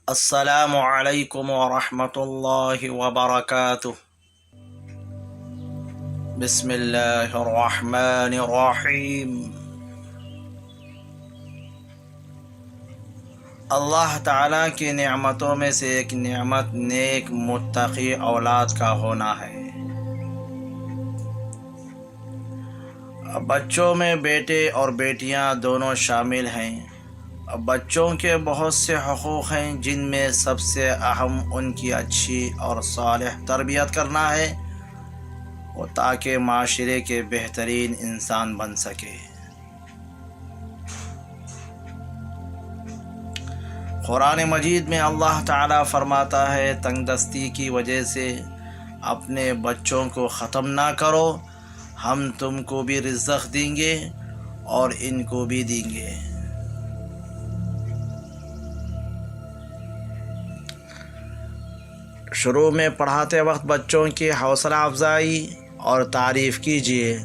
السلام علیکم ورحمۃ اللہ وبرکاتہ۔ بسم اللہ الرحمن الرحیم۔ اللہ تعالیٰ کی نعمتوں میں سے ایک نعمت نیک متقی اولاد کا ہونا ہے۔ بچوں میں بیٹے اور بیٹیاں دونوں شامل ہیں۔ بچوں کے بہت سے حقوق ہیں، جن میں سب سے اہم ان کی اچھی اور صالح تربیت کرنا ہے، تاکہ معاشرے کے بہترین انسان بن سکے۔ قرآن مجید میں اللہ تعالیٰ فرماتا ہے، تنگ دستی کی وجہ سے اپنے بچوں کو ختم نہ کرو، ہم تم کو بھی رزق دیں گے اور ان کو بھی دیں گے۔ شروع میں پڑھاتے وقت بچوں کی حوصلہ افزائی اور تعریف کیجیے،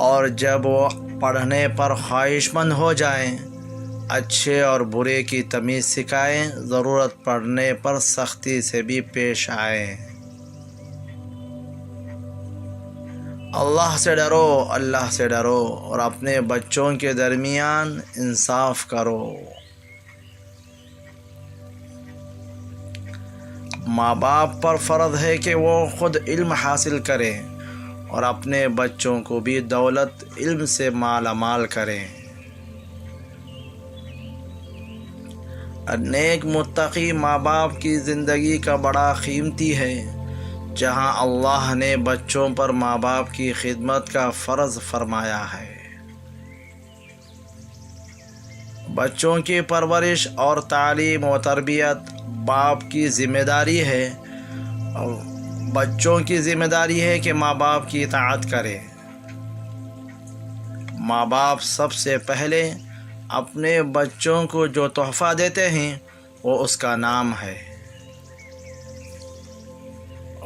اور جب وہ پڑھنے پر خواہش مند ہو جائیں، اچھے اور برے کی تمیز سکھائیں، ضرورت پڑنے پر سختی سے بھی پیش آئیں۔ اللہ سے ڈرو اور اپنے بچوں کے درمیان انصاف کرو۔ ماں باپ پر فرض ہے کہ وہ خود علم حاصل کریں اور اپنے بچوں کو بھی دولت علم سے مالا مال کریں۔ نیک متقی ماں باپ کی زندگی کا بڑا قیمتی ہے، جہاں اللہ نے بچوں پر ماں باپ کی خدمت کا فرض فرمایا ہے۔ بچوں کی پرورش اور تعلیم و تربیت باپ کی ذمہ داری ہے، اور بچوں کی ذمہ داری ہے کہ ماں باپ کی اطاعت کریں۔ ماں باپ سب سے پہلے اپنے بچوں کو جو تحفہ دیتے ہیں وہ اس کا نام ہے۔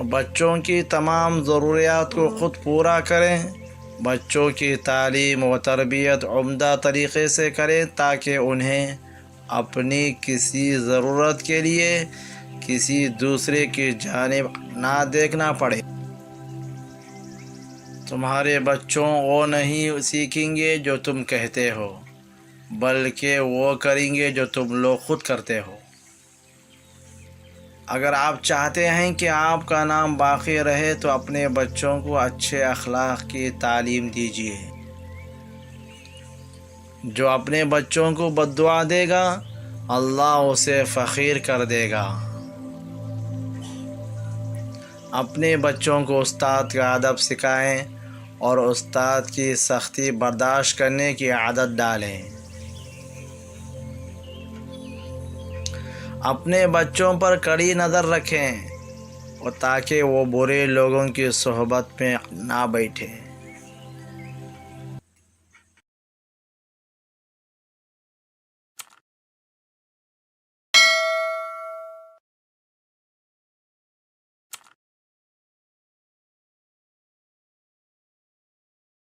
بچوں کی تمام ضروریات کو خود پورا کریں۔ بچوں کی تعلیم و تربیت عمدہ طریقے سے کریں، تاکہ انہیں اپنی کسی ضرورت کے لیے کسی دوسرے کی جانب نہ دیکھنا پڑے۔ تمہارے بچوں وہ نہیں سیکھیں گے جو تم کہتے ہو، بلکہ وہ کریں گے جو تم لوگ خود کرتے ہو۔ اگر آپ چاہتے ہیں کہ آپ کا نام باقی رہے تو اپنے بچوں کو اچھے اخلاق کی تعلیم دیجیے۔ جو اپنے بچوں کو بد دعا دے گا، اللہ اسے فقیر کر دے گا۔ اپنے بچوں کو استاد کا ادب سکھائیں اور استاد کی سختی برداشت کرنے کی عادت ڈالیں۔ اپنے بچوں پر کڑی نظر رکھیں، تاکہ وہ برے لوگوں کی صحبت میں نہ بیٹھیں۔